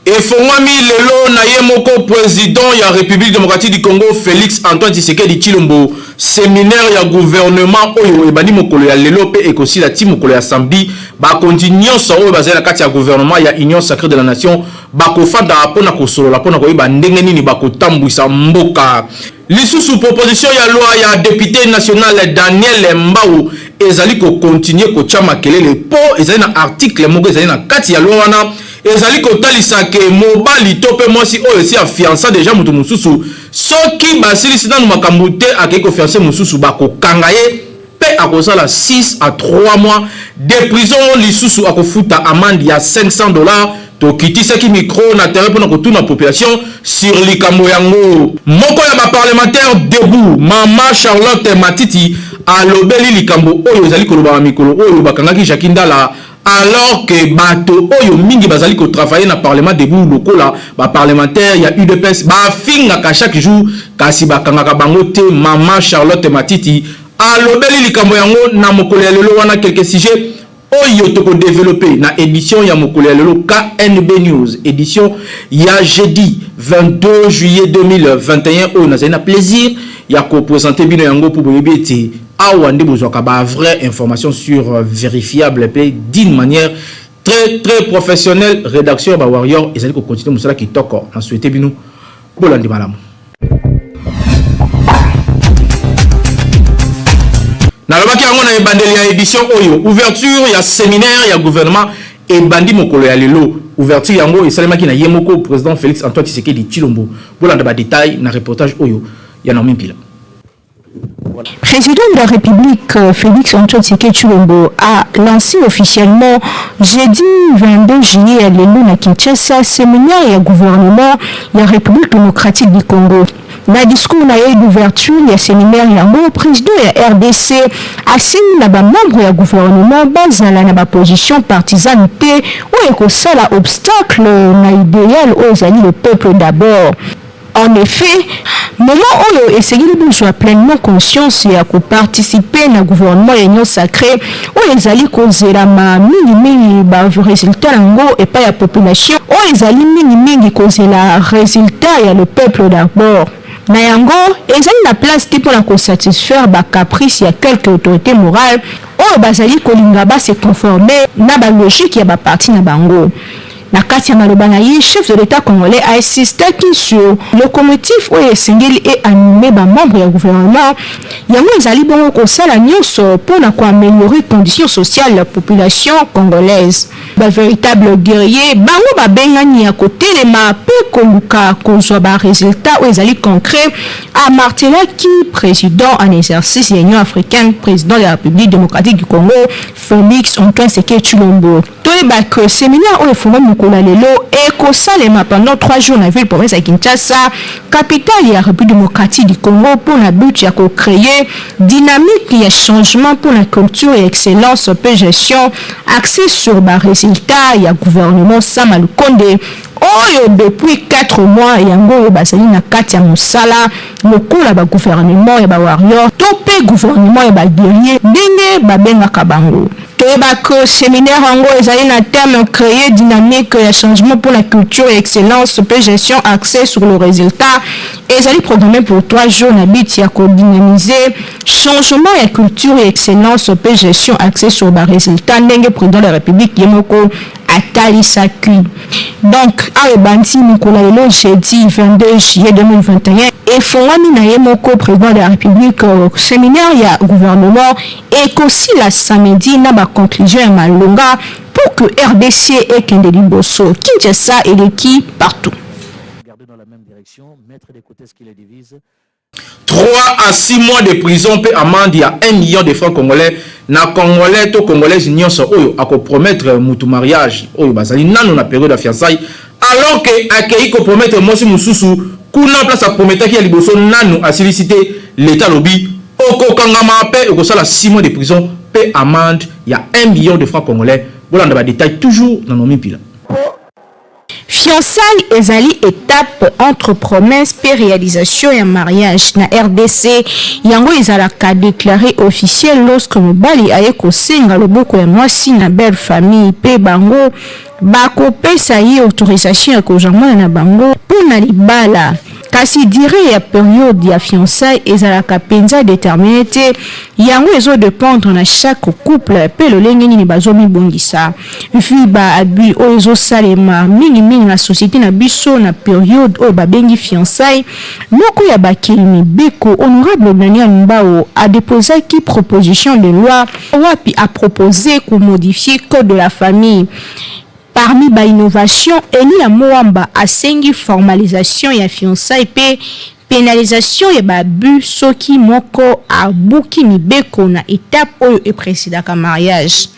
Efongwami lelo na yemoko président ya République démocratique du Congo Félix Antoine Tshisekedi Tshilombo séminaire ya gouvernement oyo ebandi mokolo ya lelo pe ekosi la team mokolo ya samedi ba continuer so oyo bazali na kati ya gouvernement ya Union Sacrée de la Nation bakofanda pona kosolola pona koyeba ndenge nini bakotambwisa mboka. Lisusu proposition ya loi ya député national Daniel Mbau ezali ko continuer ko chama kelele po ezali na article moko ezali na kati ya loi wana ezali ko talisa ke mobali tope mwasi oyo si afiança déjà mutu mususu soki basilisi nanu makambo te akei ko fiancé mususu bakokanga ye pe akosala 6 à 3 mois de prison lisusu akofuta amende ya $500 tokitisaki micro na terrain pour na population sur likambo yango. Moko ya ba parlementaire debout Mama Charlotte Matiti alobeli likambo oyo ezali koloba mikolo oyo bakangaki Jacques Ndala alors que bato oyo mingi bazali ko travailler na parlement debout lokola ba parlementaire ya UDPS ba finga ka chaque jour kasi bakangaka bango te. Mama Charlotte Matiti alobeli likambo yango na mokolo ya lelo wana quelques sujets oyo toko développer na édition ya mokolo ya lelo KNB News édition ya jeudi 22 juillet 2021 oyo nazali na plaisir ya ko présenter bino yango pour boyebi ete awa nde bozwaka ba vraie information sur vérifiable pe d'une manière très professionnelle. Rédaction ba Warrior ezali ko continuer musala kitoko na souhaiter bino bolandi malamu. Nalobaki yango na ebandeli ya édition oyo ouverture ya séminaire ya gouvernement ebandi mokolo ya lelo. Ouverture yango esalemaki na yemoko président Félix Antoine Tshisekedi Tshilombo. Bolanda ba détail na reportage oyo ya Naomi Mpila. Président de la République Félix Antoine Tshisekedi Tshilombo a lancé officiellement jeudi 22 juillet à l'élu na Kinshasa séminaire ya gouvernement ya République démocratique du Congo. Na discours na d'ouverture ya séminaire yango président ya RDC asini na ba membre ya gouvernement bazala na ba position partisane te ou ekosala obstacle na idéal aux le peuple d'abord. En effet, moment où essayez de jouer pleinement conscience et à participer au gouvernement et union sacrée où ils allaient causer la mini résultat et pas la population où ils allaient mini causer la résultat et le peuple d'abord. Na yango ezali na place pour la satisfaire ba caprice ya quelques autorités morales où bazali kolinga ba se conformer na ba logique ya ba parti na bango. Na kati ya maloba na ye, chef de l'État congolais a insisté sur le commotif où esengeli et animé ba membre ya gouvernement yango ezali bongo kosala nyonso pour na améliorer conditions sociales de la population congolaise. Ba véritable guerrier bango ba bengani ya kotelema pe koluka kozwa ba résultat où ezali concret a martelaki président en exercice de l'Union africaine, président de la République démocratique du Congo Félix Antoine Tshisekedi Tshilombo. Toyeba que séminaire où efungwa mokolo lelo ekosalema pendant 3 jours na ville province ya Kinshasa, capitale ya République démocratique du Congo pour la but ya créer dynamique ya changement pour la culture et excellence pe gestion axé sur ba résultat ya gouvernement Sama Lukonde oyo depuis 4 mois yango bazali na kati ya mosala lokola ba gouvernement ya ba warrior to pe gouvernement ya ba guerrier ndenge babengaka bango. Toyeba que séminaire yango ezali na terme créer dynamique ya changement pour la culture et excellence pe gestion axée sur le résultat ezali programmé pour 3 jours na but ya ko dynamiser changement ya culture et excellence pe gestion axée sur ba résultat ndenge président de la République yemoko Atali Saki. Donc, à Ebanti Nicolas Lelo, jeudi 22 juillet 2021, et Fongami Nayemoko, président de la République, séminaire ya gouvernement, et aussi la samedi, n'a pas conclusion à Malonga pour que RDC et Kendeli Bosso, Kinshasa et l'équipe partout. Garder dans la même direction, mettre de côté ce qui les divise. 3 à 6 mois de prison peut amende il y a 1 million de francs congolais na congolais to congolais nyonso oyo ako promettre mutu mariage oyo bazali nano na période de fiançailles alors que akei ko promettre mosi mususu kuna place a promettre ki liboso nano a sollicité l'état lobby oko kangama pe oko sala 6 mois de prison peut amende il y a 1 million de francs congolais bolanda ba détail toujours dans Nomi Pila. Fiançailles ezali étape entre promesse et réalisation et mariage na RDC yango ezalaka déclaré officiel lorsque mobali aye kosenga loboko ya mwasi na belle famille pe bango bakopesa ye autorisation ya kozongana na bango mpona libala. Kasi dire ya période ya fiançailles ezalaka penza déterminé te yango ezo dépendre na chaque couple pe lolenge nini bazomibongisa vi ba abi oyo ezosalema mingi na société na biso na période oyo babengi fiançailles. Moko ya bakili mibeko honorable Daniel Mbao a déposé qui proposition de loi wapi a proposé qu'on modifie code de la famille. Parmi ba innovation, Eli Amoamba a sengi formalisation ya fiançailles pe pénalisation ya babu soki moko a buki mibeko na étape oyo e précédaka mariage.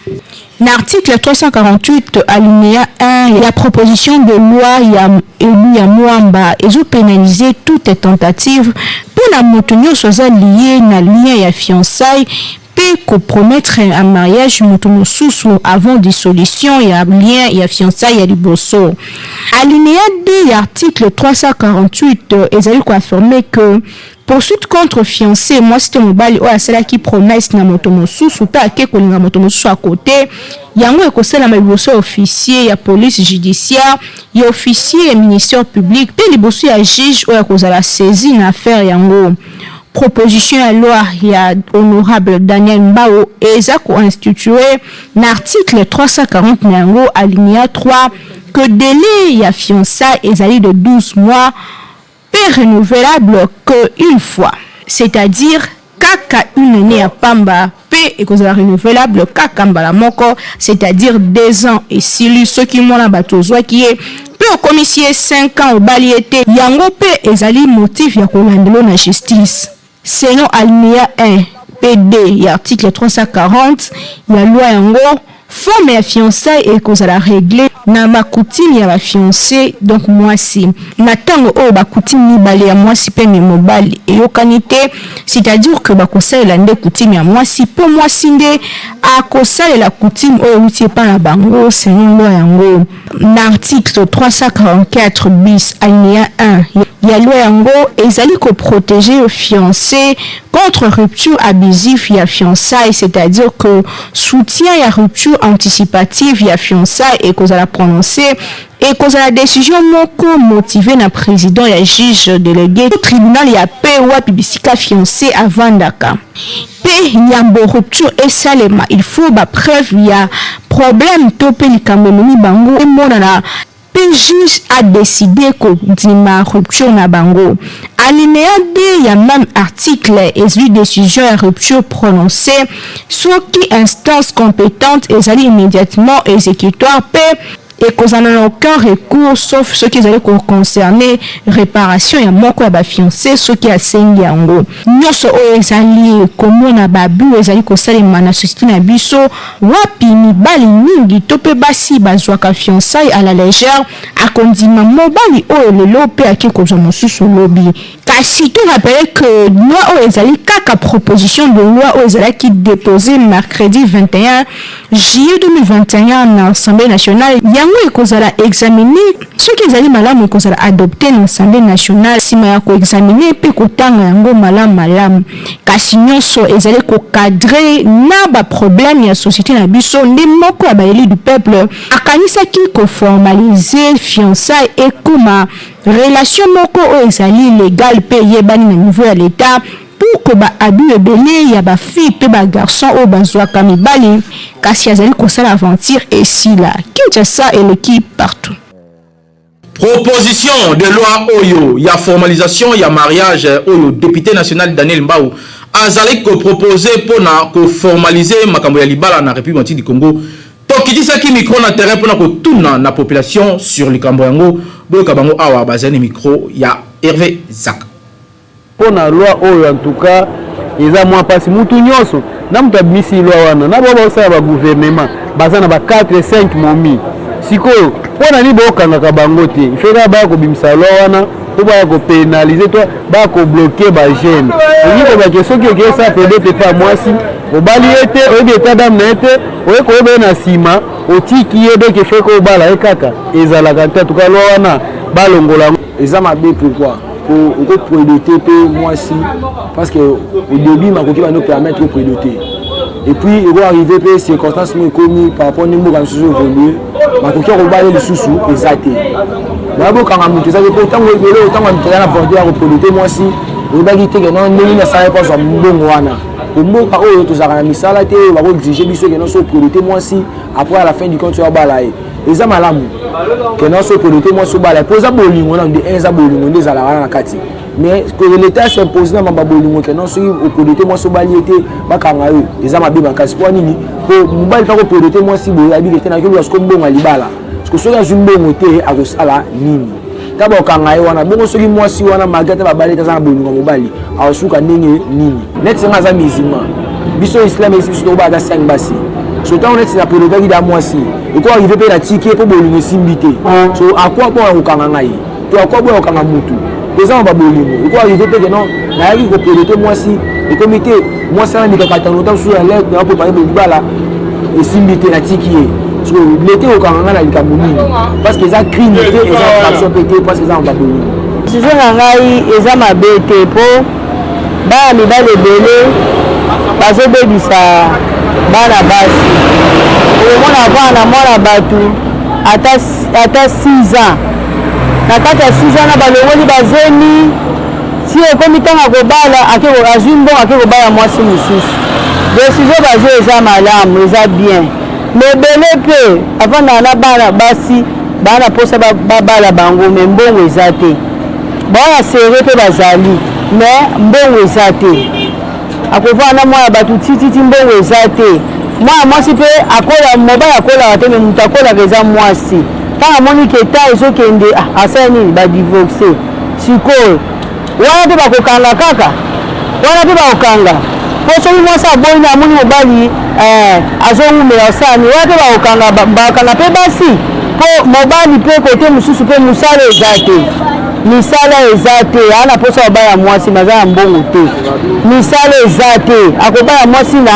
L'article 348 alinéa 1 la proposition de loi ya Eli Amoamba ezo pénaliser toute tentative pour la motonyo soza lié na lien ya fiançailles peut compromettre un mariage motomosusu avant dissolution et un lien et fiançailles à liboso. Alinéa 2 article 348 ezali ko affirmer que poursuite contre fiancé moi c'était mobali o asala qui promesse na motomosusu ta ke kolinga motomosusu à côté yango ekosala ma liboso officier ya police judiciaire ya officier ya ministère public pe liboso ya juge o akozala saisi na affaire yango. Proposition à loi ya honorable Daniel Mbao eza ko institué l'article 340 nango alinéa 3 que délai ya fiançailles ezali de 12 mois et renouvelable que une fois, c'est-à-dire kaka une année à pamba pe ekozala renouvelable kaka mbala moko, c'est-à-dire 2 ans et si ceux qui mona batozwa qui est pe au commissaire 5 ans au baliete yango pe ezali motif ya kolandelo na justice. Selon alinéa 1 PD article 340 la loi yango forme ya fiançailles et kozala réglé na makutimi ya ba fiancé donc mwasi na tango o ba kutimi mibale ya mwasi pe mobali eyokanite c'est-à-dire que ba kosalela nde kutimi ya mwasi po mwasi nde akosalela kutimi o uti pa na bango selon loi yango. L'article 344 bis alinéa 1 ya loi yango ezali ko protéger le fiancé contre rupture abusive ya fiançailles, c'est-à-dire que soutien ya rupture anticipative ya fiançailles et cause à la prononcer et cause à la décision moko motivée na président ya juge délégué au tribunal ya paix ou bibisika fiancé avant daka pe nyambo rupture et salema il faut ba preuve ya problème to pe likamoni bango e mona na le juge a décidé que dima rupture na bango. Alinéa 2 ya même article et décision à rupture prononcée soit qui instance compétente ezali immédiatement exécutoire paix et qu'on n'a aucun recours sauf ceux qui allaient concerner réparation et moko ba fiancé ceux qui a sengi yango nyoso o ezali komona babu ezali ko salema na société na biso wapi mibali mingi to pe basi bazwaka fiançailles à la légère akondima mobali o lelo pe akiko za mosusu lobi kasi to rappeler que loi o ezali kaka proposition de loi o ezali qui déposé mercredi 21 juillet 2021 na Assemblée nationale yango ekozala examiner ceux qui ezali malamu ekozala adopté na Assemblée nationale sima ya ko examiner pe kotanga yango malamu kasi nyonso ezali ko cadrer na ba problème ya société na biso ndi moko ya baeli du peuple akanisa ki ko formaliser fiançailles et kuma relation moko o ezali légal pe yebani na niveau ya l'état pour que ba abi ebele ya ba fille pe ba garçon o bazwaka mibali kasi azali kosala aventure et si là Kinshasa et l'équipe partout. Proposition de loi oyo ya formalisation ya mariage oyo député national Daniel Mbao azali ko proposer pona ko formaliser makambo ya libala na République du Congo. Tokitisa ki micro na terrain pona ko tuna na population sur likambo yango boka bango awa bazani micro ya Hervé Zak. Pona loi oyo en tout cas eza mwa pasi mutu nyonso na mutu abimisi loi wana na baba osala ba gouvernement bazana ba 4-5 momi sikoyo pona ni bokanga bango te ifeka ba ko bimisa loi wana to ba ko pénaliser to ba ko bloquer ba jeune ni ko ba ke soki ke sa peut-être pas mwasi obali ete oyebi état d'âme na ete oye koyeba na nsima otiki ye deke fe ko obala ye kaka ezalaka te tuka lwa wana balongola eza mabe pourquoi pour prédoter pe mwasi parce que au début makoki va nous permettre de prédoter et puis il va arriver pe circonstances mo commis par rapport nimbo kan susu évoluer makoki ko bala lisusu ezate na bo kanga mutu ezate ko tango ebele tango mutu na volonté ya prédoter mwasi obaki te que non ndeni na sala pas so mbongo wana mboka oyo tozaka na misala te bako exiger biso que non so prédoter mwasi après à la fin du compte tu bala ye eza malamu que non so prédoter mwasi bala pour ça bolingo na de eza bolingo ndezala na kati mais que l'état s'impose na mamba bolingo que non so prédoter mwasi bali ete bakanga yo eza mabe bakasi pour nini ko mobali fa ko prédoter mwasi boya bi que te na ko parce que mbongo libala parce que so ya zumbongo te akosala nini taba okanga yo wana bongo soki mwasi wana magata babali ta za bolingo mobali awsuka ndenge nini net senga za musulman biso islam esi biso ba da 5 basi so tant on est na prédoter da mwasi et quoi arriver pe na ticket pour bolingo simbité so akwa po okanga ngai to akwa bo okanga mutu pesa ba bolingo et quoi arriver pe que non na yaki ko prédoter mwasi et comité mwasi na ndika katano ta sur la lettre na po parler de bala et simbité na ticket so l'été okanga na likambo nini parce que ça crime et ça fraction pété parce que ça on ba bolingo sizo na ngai eza mabe te po ba mibale belé bazobebisa bana basi omona bana mwana batu ata 6 ans na kati ya 6 ans na balongoli bazemi si ekomi ntango akobala azwi mbongo akekobala mwasi mosusu desizio bazwi eza malamu eza bien mebele mpe avandaka na bana basi bana mposa babala bango me mbongo eza te bawana sere mpe bazali me mbongo eza te akovana na mwana bato tititi mbongo eza te mwana mwasi mpe akola mobali akolaka te me moto akolaka eza mwasi ntango amoni keta ezokende asala nini badivorce sikoyo wana mpe bakokanga kaka wana mpe bakokanga po soki mwasi aboyini amoni mobali azongumela osani wana mpe bakokanga mpe basi po mobali mpe kote mosusu mpe mosala eza te misala eza te ana posa obaya mwasi maza na mbongo te misala eza te akobaya mwasi na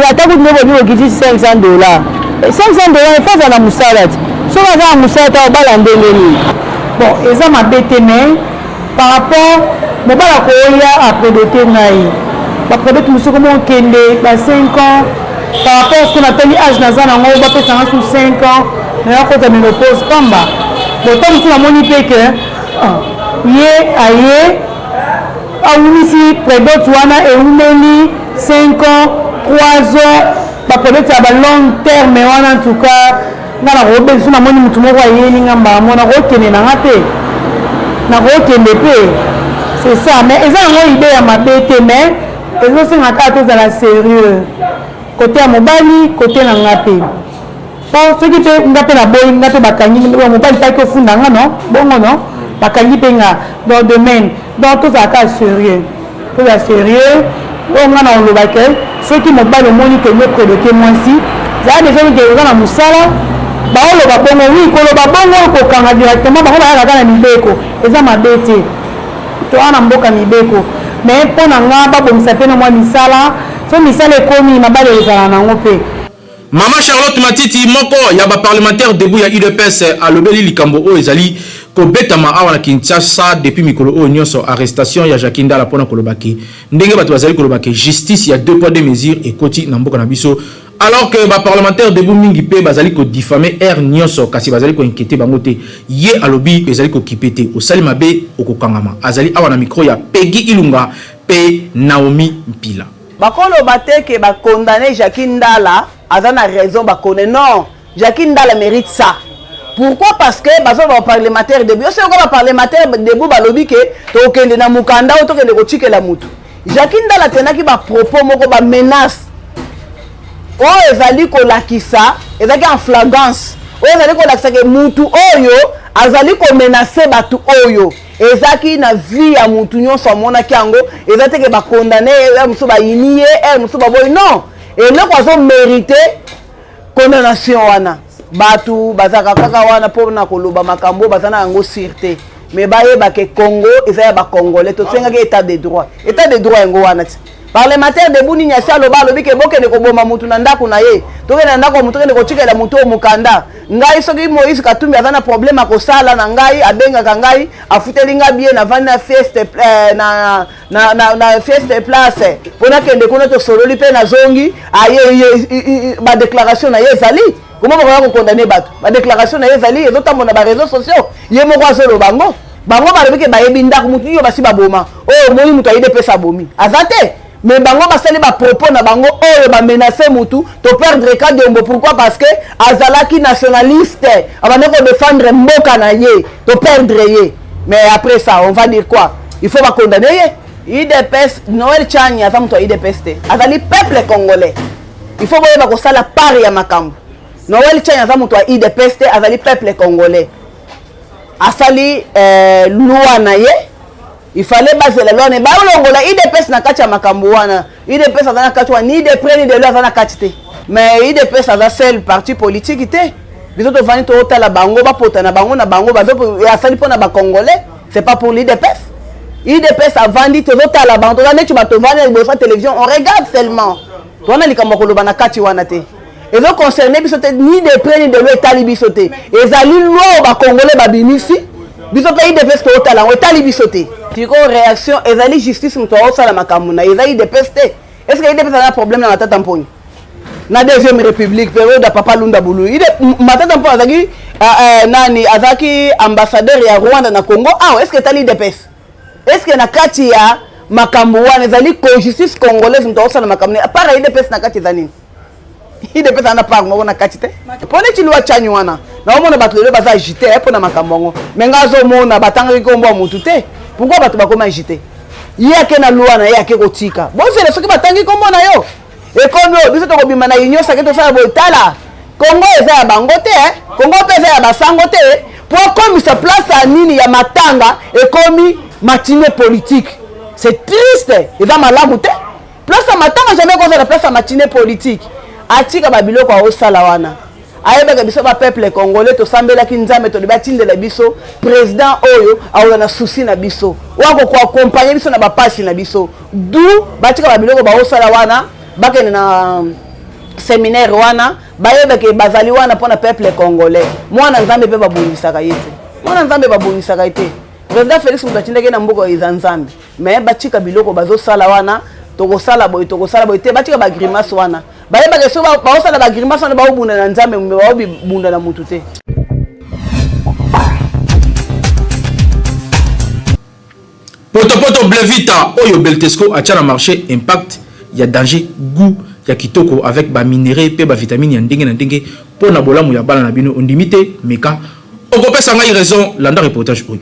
atako ndebo okiti $500 $500 efaza na mosala te soki aza na mosala te obala ndenge nini bon eza mabe te mais par rapport mobali akoya apredote ngai bapredote mosusu komo okende ba 5 ans par rapport ce qu'on atali age naza nango bapesanga sur 5 ans nayakota ménopause pamba bon ntango mosusu namoni mpe ke ye aye awumisi prédote wana eumeli 5 ans 3 ans baprédote ya balong terme wana en tout cas nga nakobesu namoni motu moko ayeli nga mbamo nakokende nanga te nakokende mpe c'est ça mais eza yango ide ya mabe te mais ezosenga kaka tozala sérieux kote ya mobali kote na nga mpe po soki mpe nga mpe naboyi nga mpe bakangi mobali taki ofunda nga no bongo no bakangi mpe nga dans domaine donc tozalaka sérieux tozala sérieux oyo nga na olobake soki mobali omoni kende prédote mwasi zala deja mike oza na mosala baoloba bongo wi koloba bongo okokanga directement bango bayaka kaka na mibeko eza mabe te toa na mboka mibeko mais mpo na nga babongisa mpe na mwa misala so misala ekomi mabale ezala nango mpe Mama Charlotte Matiti moko ya ba parlementaire debout ya UDPS alobeli likambo o ezali ko betama awa na Kinshasa depuis mikolo o nyonso arrestation ya Jacques Ndala pona kolobaki ndenge bato bazali kolobaki justice ya 2 poids 2 mesures ekoti na mboka na biso alors que ba parlementaire debout mingi pe bazali ko diffamer air nyonso kasi bazali ko inquiéter bango te ye alobi ezali ko kipete o salima be okokangama azali awa na micro ya Peggy Ilunga pe Naomi Mpila bakolo bateke ba condamner Jacques Ndala azana raison ba connaît non Jacques Ndala mérite ça. Pourquoi? Parce que bazo ba parlementaire debout c'est quoi ba parlementaire debout ba lobby que to kende na mukanda o to kende ko chikela mutu Jacques Ndala tenaki ba propos moko ba menace o ezali ko lakisa ezaki en flagrance o ezali ko lakisa ke mutu oyo azali ko menacer batu oyo ezaki na vie ya mutu nyonso mona kiango ezate ke ba condamner muso ba inie muso ba boy non et le quoi mérité condamnation wana batu bazaka kaka wana po na koloba makambo bazana ngo sûreté mais baye ba ke Congo ezaya ba congolais to senga ke état de droit ngo wana parlementaire de Bouni Nyasa loba lobi ke boke ne ko boma mutu na ndako na ye toke na ndako mutu ne ko tikela mutu o mukanda ngai soki Moïse Katumbi azana problème a ko sala na ngai abenga ka ngai afuteli nga bien na vana feste na feste place pona kende kuna to sololi pe na zongi aye ba déclaration na ye zali comment on va condamner bato ba déclaration na ye zali et notamment na ba réseaux sociaux ye moko azolo bango balobi ke bayebi ndako mutu yo basi baboma oh moi mutu ayide pesa bomi azate mais bango basali ba propos na bango oyo ba menacer mutu to perdre Kadombo pourquoi parce que azalaki nationaliste abane ko défendre mboka na ye to perdre ye mais après ça on va dire quoi il faut ba condamner ye IDPS Noël Chanya aza mutu IDPS te azali peuple congolais il faut boye ba ko sala part ya makambo Noël Chanya aza mutu IDPS te azali peuple congolais asali loi na ye il fallait baser la loi ne ba longola IDPS na kati ya makambo wana IDPS azana kati wa ni de près ni de loi azana kati te mais IDPS aza seul parti politique te biso to vani to tala bango ba pota na bango bazo asali pona ba congolais c'est pas pour l'IDPS IDPS avandi to tala bango to neti ba to vani na télévision on regarde seulement to na likambo ko loba na kati wana te et donc concerné biso te ni de près ni de loi etali biso te ezali loi ba congolais ba binisi biso pe IDPS to tala o etali biso te tiko réaction ezali justice muto osala makambo na ezali IDPS te est-ce que IDPS a un problème na matata mponi na deuxième république période de Papa Lunda Bulu ide matata mponi azaki nani azaki ambassadeur ya Rwanda na Congo est-ce que tali IDPS est-ce que na kati ya makambo wana ezali ko justice congolaise muto osala makambo na para IDPS na kati za nini IDPS ana part moko na kati te pone chilwa chanyu wana na omona bato lelo baza agité pona makambo ngo menga zo mona batanga kombo mutu te pourquoi bato bakoma agité yake na loi na yake kotika bozele soki batangi kombo na yo ekomi biso to kobima na union sake to sala boitala Congo eza ya bango te Congo pe eza ya basango te pour comme sa place à nini ya matanga ekomi matinée politique c'est triste eza malamu te place à matanga jamais qu'on la place à matinée politique atika babiloko a osala wana ayebaka biso ba peuple congolais to sambelaki nzambe to libatindela biso président oyo aola na souci na biso wako ko accompagner biso na ba pasi na biso du batika babiloko ba osala wana bakene na séminaire wana bayebaka bazali wana pona peuple congolais mwana nzambe pe babungisaka yete mwana nzambe babungisaka yete président Félix Mutachindeke na mboka ya nzambe mais batika biloko bazo sala wana tokosala boy te batika ba grimace wana bayebaka so baosala ba grimace wana baobunda na nzambe baobunda na mutu te Poto Blevita oyo Beltesco atia na marché impact ya danger goût ya kitoko avec ba minerais pe ba vitamine ya ndenge na ndenge pona bolamu ya bala na bino ondimité meka okopesa ngai raison landa reportage oyo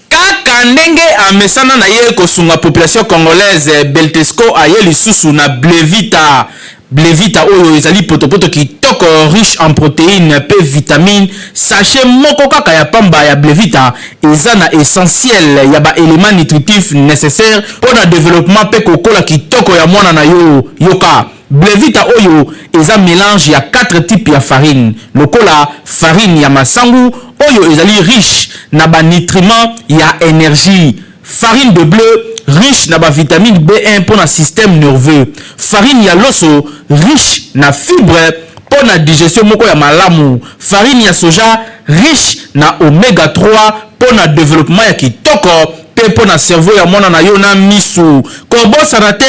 kaka ndenge amesana na ye kosunga population congolaise Beltesco aye lisusu na Blevita oyo ezali potopoto kitoko riche en protéines pe vitamine sachet moko kaka ya pamba ya Blevita eza na essentiel ya ba éléments nutritifs nécessaires pour le développement pe kokola kitoko ya mwana na yo yoka Blevita oyo eza mélange ya 4 types ya farine lokola farine ya masangu oyo ezali riche na ba nutriments ya énergie farine de bleu riche na ba vitamine B1 pour le système nerveux farine ya loso riche na fibre pour la digestion moko ya malamu farine ya soja riche na oméga 3 pour le développement ya kitoko pe pour na cerveau ya mwana na yo na misu kobosana te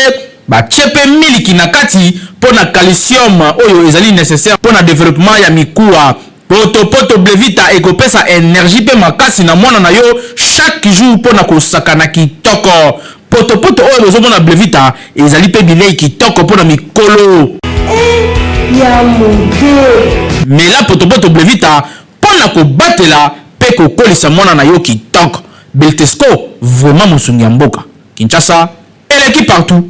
bachepe miliki na kati pour na calcium oyo ezali nécessaire pour le développement ya mikuwa poto Blevita ekopesa énergie pe makasi na mwana na yo chaque jour pour na kosakana kitoko poto oyo bozomona Blevita ezali pe bilei kitoko pour na mikolo ya mude mais là poto Blevita pour na kobatela pe kokolisa mwana na yo kitoko Beltesco vraiment mosungi ya mboka Kinshasa eleki partout.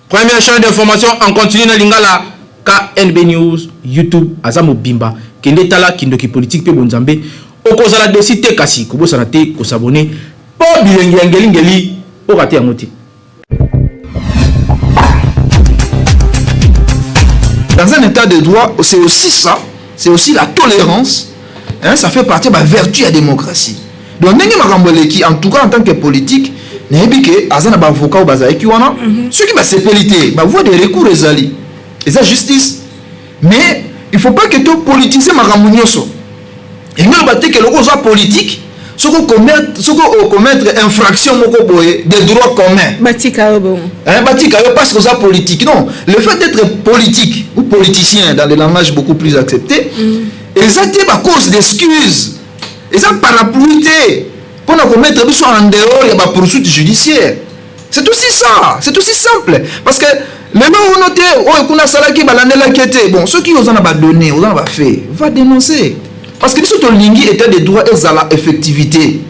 Première chaîne d'information en continu na lingala KNB News YouTube azamo bimba kende tala kindoki politique pe bonzambe okozala desite kasi kobosana te ko s'abonner po bilengi ngeli o raté yango te. Dans un état de droit, c'est aussi ça, c'est aussi la tolérance hein, ça fait partie de la vertu de la démocratie. Donc en tout cas en tant que politique nayebi ke azana ba avocat ou bazaki wana ceux qui va sécurité ba voie de recours ezali et ça justice mais il faut pas que tu politiser makambo nyonso et nous ba te que le cause politique ce qu'on commettre infraction moko boye des droits communs batika bon hein batika parce que ça politique non le fait d'être politique ou politicien dans des langages beaucoup plus acceptés et ça c'est à cause d'excuses et ça parapluie pour nous commettre en dehors il y a des poursuites judiciaires. C'est aussi ça, c'est aussi simple. Parce que maintenant on note, oh, qu'on a salaki balandela kete. Bon, ceux qui osent en donné, osent en fait, va dénoncer. Parce que ce que l'ingui était des droits et à la effectivité.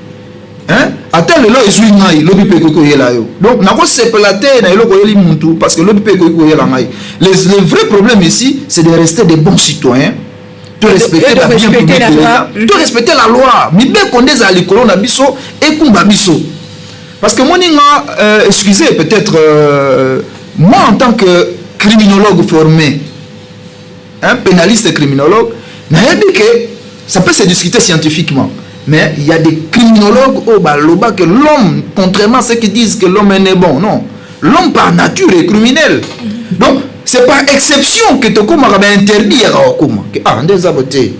Hein? Attends le lo ezui ngai, lobi pe ko yela yo. Donc na ko sepelater na lo ko yeli muntu parce que lobi pe ko yela ngai. Le vrai problème ici, c'est de rester des bons citoyens. De respecter la bien publique de l'État, de respecter la loi. Mais bien qu'on ait à l'école, on a biso et qu'on a biso. Parce que moi, excusez peut-être, moi en tant que criminologue formé, hein, pénaliste et criminologue, que ça peut se discuter scientifiquement. Mais il y a des criminologues au baloba que l'homme, contrairement à ceux qui disent que l'homme est bon, non. L'homme par nature est criminel. Donc, c'est par exception que tu as interdit à des abotés.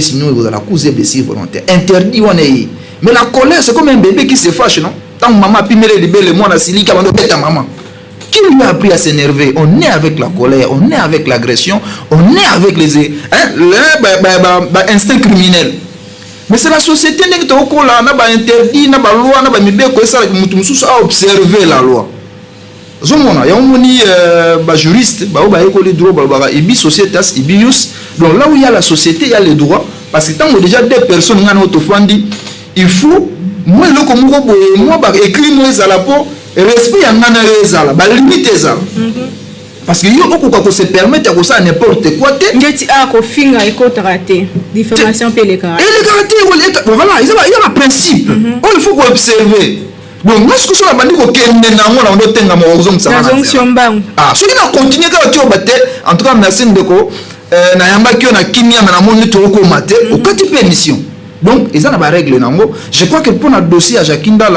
Sinon, vous allez accuser de volontaire. Interdit, on est. Mais la colère, c'est comme un bébé qui se fâche, non? Tant maman pime les bébés, moi, la silica, on doit ta maman. Qui lui a appris à s'énerver? On est avec la colère, on est avec l'agression, on est avec les instincts criminels. Mais c'est la société qui a interdit, la loi, a observé la loi. Zomona ya omoni ba juriste ba ba école droit ba ibi sociétas ibius donc là où il y a la société il y a les droits parce que tant que déjà deux personnes ngana otofandi il faut moi le comme moi ba écrit moi za la po respect ya ngana ezala ba limite ezala parce que yo okuka ko se permettre ko ça n'importe quoi te ngeti a ko finga eko traité diffamation pe les caractères et les caractères voilà il y a un principe il faut qu'on observer. Donc, moi, ce que je veux dire, c'est que ah, ce qui a continué en tout cas, merci beaucoup. Donc, ils ont des règles. Je crois que pour notre dossier à Jakinda,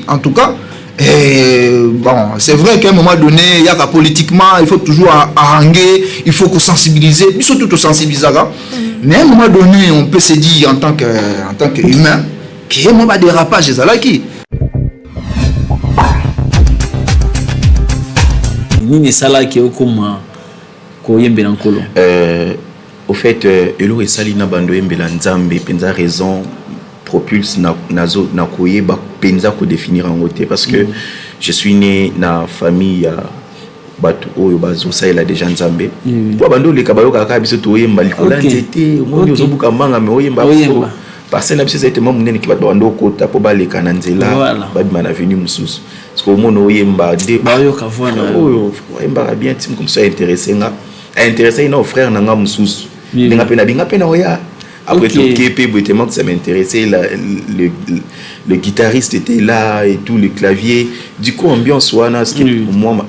en tout cas, bon, c'est vrai qu'à un moment donné, il y a politiquement, il faut toujours haranguer, il faut sensibiliser, il faut tout sensibiliser. Mais à un moment donné, on peut se dire en tant qu'humain, qu'il y a un dérapage. Nini sala ki okoma ko yembela nkolo au fait elo esali na bando yembela nzambe penza raison propulse nazo na koyeba penza ko définir en côté parce que je suis né na famille batu oyo bazo saela déjà nzambe po bando le kabalo kaka biso to yemba likola nzete omonyo zobuka manga me oyemba parce que c'est exactement mon qui va demander au côté pour baler kananzela babima na venu mususu parce que au monde oyemba de bayo kavana oyemba bien tim comme ça intéressé nos frères nanga mususu ninga pena oya après tout kepe tellement que ça m'intéressait le guitariste était là et tout le clavier du coup ambiance wana ce qui pour moi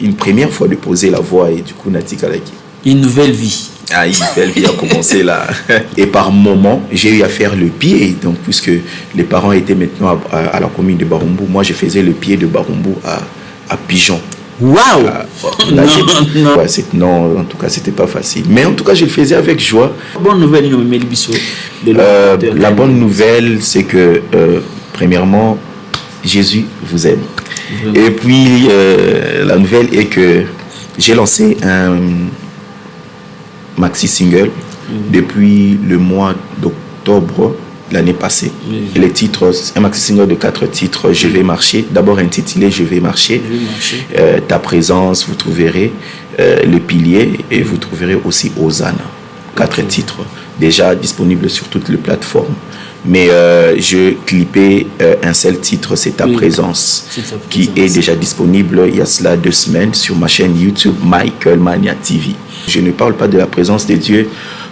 une première fois de poser la voix et du coup natika laki une nouvelle vie. Ah, une nouvelle vie a commencé là. Et par moment, j'ai eu à faire le pied. Donc, puisque les parents étaient maintenant à la commune de Barumbu, moi, je faisais le pied de Barumbu à Pigeon. Waouh! Non, en tout cas, c'était pas facile. Mais en tout cas, je le faisais avec joie. Bonne nouvelle, la bonne nouvelle, c'est que, premièrement, Jésus vous aime. Vraiment. Et puis, la nouvelle est que j'ai lancé un maxi single depuis le mois d'octobre l'année passée. Et les titres, un maxi single de 4 titres, Je vais marcher. D'abord intitulé Je vais marcher. Ta présence, vous trouverez Le Pilier et vous trouverez aussi Hosanna. 4 titres déjà disponibles sur toutes les plateformes. Mais je clippais un seul titre, c'est Ta présence, qui est déjà disponible il y a cela 2 semaines sur ma chaîne YouTube Michael Mania TV. Je ne parle pas de la présence de Dieu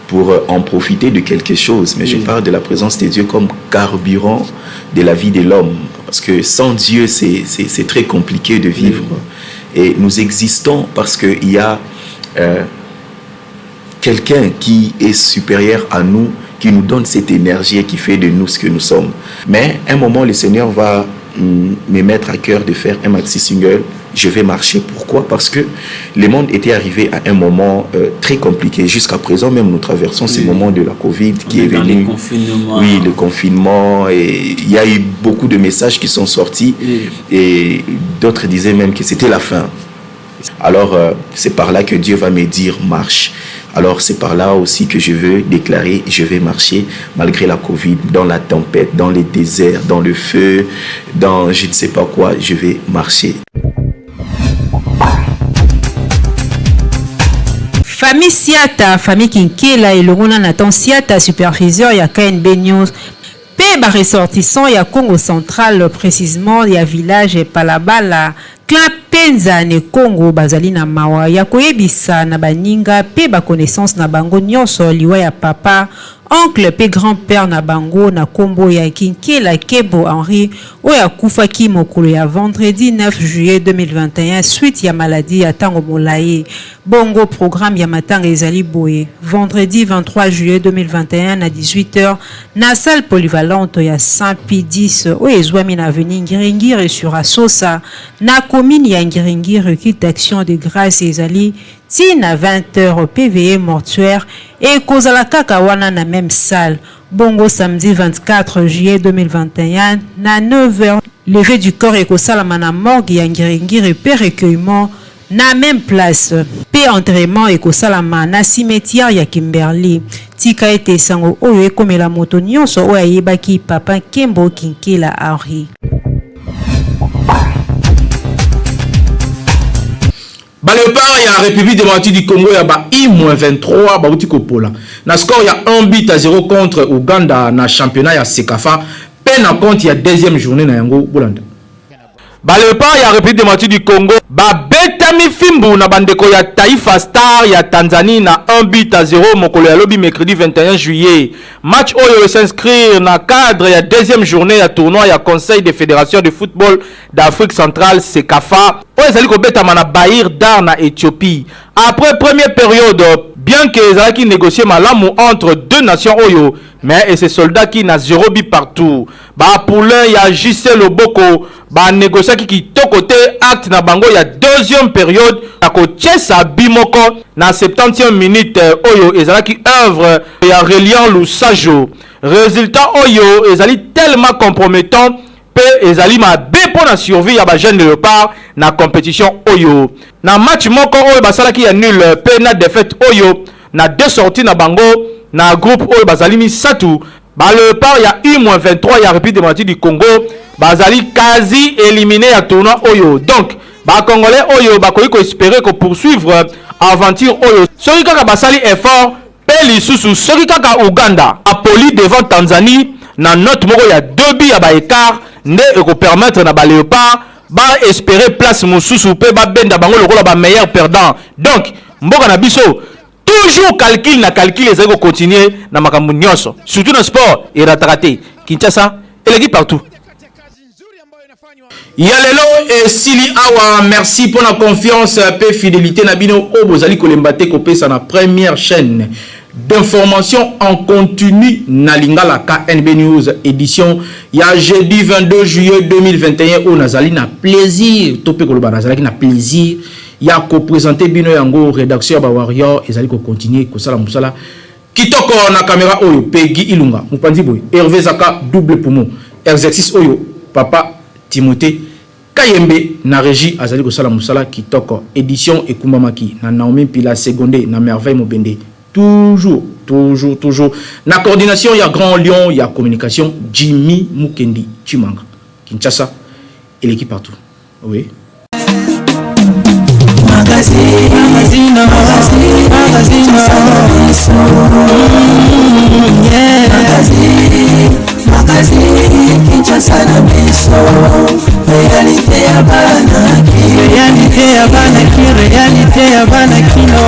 pour en profiter de quelque chose, mais je parle de la présence de Dieu comme carburant de la vie de l'homme. Parce que sans Dieu, c'est très compliqué de vivre. Et nous existons parce qu'il y a quelqu'un qui est supérieur à nous, qui nous donne cette énergie et qui fait de nous ce que nous sommes. Mais à un moment, le Seigneur va me mettre à cœur de faire un maxi single. Je vais marcher. Pourquoi? Parce que le monde était arrivé à un moment très compliqué. Jusqu'à présent, même nous traversons ces moments de la Covid qui est venu. Oui, le confinement. Et il y a eu beaucoup de messages qui sont sortis. Et d'autres disaient même que c'était la fin. Alors, c'est par là que Dieu va me dire marche. Alors, c'est par là aussi que je veux déclarer, je vais marcher malgré la Covid, dans la tempête, dans les déserts, dans le feu, dans je ne sais pas quoi, je vais marcher. Famille Siata, famille Kinkela et Lorona Nathan Siata, superviseur, il y a KNB News. Peba ressortissant, il y a Congo Central, précisément, il y a village et Palabala. Clan Penza ne Congo bazali na mawa ya koyebisa na baninga pe ba connaissance na bango nyonso liwa ya papa oncle pe grand-père na bango na kombo ya Kinkela Kebo Henri oya kufaki mokolo ya vendredi 9 juillet 2021 suite ya maladie ya tango molaye. Bongo programme ya matanga ezali boye vendredi 23 juillet 2021 na 18h na salle polyvalente ya Saint-Pie 10 oya ezwami na avenue Ngiringiri sur Asosa na commune ya Ngiringiri requis d'action de grâce ezali tina 20h PVE mortuaire et kozala kaka wana na même salle. Bongo samedi 24 juillet 2021 na 9h levée du corps et kosalama na morgue ya Ngiringiri pe recueillement na même place. Pe enterrement et kosalama na cimetière ya Kimberley. Tika ete sango oyo ekomela moto nyonso oyo ayebaki papa Kembo Kinkela Henri. Balepard ya République démocratique du Congo ya ba I-23 ba uti kopola. Na score ya 1-0 contre Ouganda na championnat ya Sekafa. Peine à compte ya deuxième journée na yango Bolanda. Balepard ya République démocratique du Congo ba betami fimbu na bandeko ya Taifa Star ya Tanzanie na 1-0 mokolo ya lobi mercredi 21 juillet. Match oyo s'inscrire na cadre ya deuxième journée ya tournoi ya Conseil des fédérations de football d'Afrique centrale Sekafa. Oyo ezali kobetama na Bahir Dar na Éthiopie. Après première période, bien que ezalaki négocier malamu entre deux nations oyo, mais et ces soldats qui na 0 but partout. Ba poulain ya JC Loboko ba négocier qui to côté acte na bango ya deuxième période na ko Chesa Bimoko na 70e minute oyo ezalaki œuvre ya Reliant Lusajo. Résultat oyo ezali tellement compromettant pe ezali ma be pour la survie ya ba jeune Léopard na compétition oyo. Na match moko oyo basalaki ya nul pe na défaite oyo na deux sorties na bango na groupe oyo bazali misatu ba Léopard ya I-23 ya République démocratique du Congo bazali quasi éliminé ya tournoi oyo. Donc ba congolais oyo bakoki ko espérer ko poursuivre aventure oyo. Soki kaka basali effort pe lisusu soki kaka Uganda apoli devant Tanzanie na note moko ya 2 buts ya ba écart nde eko permettre na ba Léopard ba espérer place mosusu pe ba benda bango lokola ba meilleur perdant. Donc mboka na biso toujours calcul na calcul ezali ko continuer na makambo nyonso surtout na sport et raté Kinshasa eleki partout. Yalelo et Sili Awa, merci pour la confiance et fidélité na bino obozali kolembate kopesa na première chaîne d'information en continu na lingala KNB News édition ya jeudi 22 juillet 2021 au nazali na plaisir topé koloba nazali na plaisir ya ko présenter bino yango rédaction ba warrior ezali ko continuer ko sala musala kitoko na caméra oyo Peggy Ilunga mupanzi boy Hervé Zaka double poumon exercice oyo papa Timothée Kayembe na régie azali ko sala musala kitoko édition ekumbamaki na Naomi Pila seconde na merveille mobende toujours na coordination ya Grand Lion ya communication Jimmy Mukendi Chimanga Kinshasa et l'équipe partout. Oui. Kinshasa na biso réalité ya bana ki réalité ya bana kino